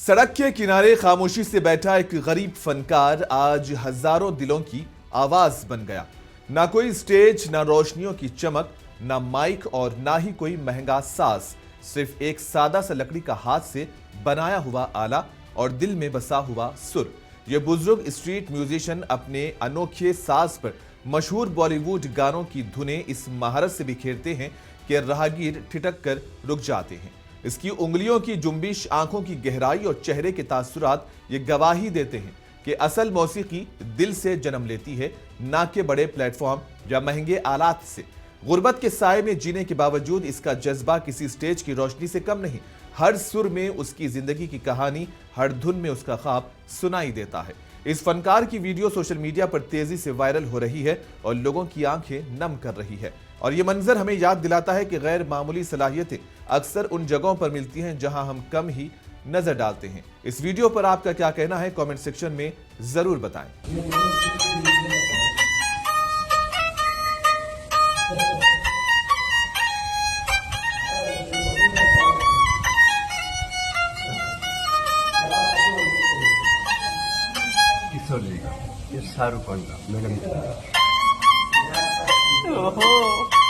सड़क के किनारे खामोशी से बैठा एक गरीब फनकार आज हजारों दिलों की आवाज बन गया। ना कोई स्टेज, ना रोशनियों की चमक, ना माइक और ना ही कोई महंगा साज, सिर्फ एक सादा सा लकड़ी का हाथ से बनाया हुआ आला और दिल में बसा हुआ सुर। ये बुजुर्ग स्ट्रीट म्यूजिशियन अपने अनोखे साज पर मशहूर बॉलीवुड गानों की धुनें इस महारत से बिखेरते हैं कि राहगीर ठिठक कर रुक जाते हैं। इसकी उंगलियों की जुम्बिश, आंखों की गहराई और चेहरे के तासुरात ये गवाही देते हैं कि असल मौसीकी दिल से जन्म लेती है, ना के बड़े प्लेटफॉर्म या महंगे आलात से। गुर्बत के साए में जीने के बावजूद इसका जज्बा किसी स्टेज की रोशनी से कम नहीं। हर सुर में उसकी जिंदगी की कहानी, हर धुन में उसका ख्वाब सुनाई देता है। इस फनकार की वीडियो सोशल मीडिया पर तेजी से वायरल हो रही है और लोगों की आंखें नम कर रही है। और ये मंजर हमें याद दिलाता है कि गैर मामूली सलाहियतें अक्सर उन जगहों पर मिलती हैं जहां हम कम ही नजर डालते हैं। इस वीडियो पर आपका क्या कहना है, कमेंट सेक्शन में जरूर बताएं। किशोर जी का, ये शाहरुख खान का मैडम। ओहो।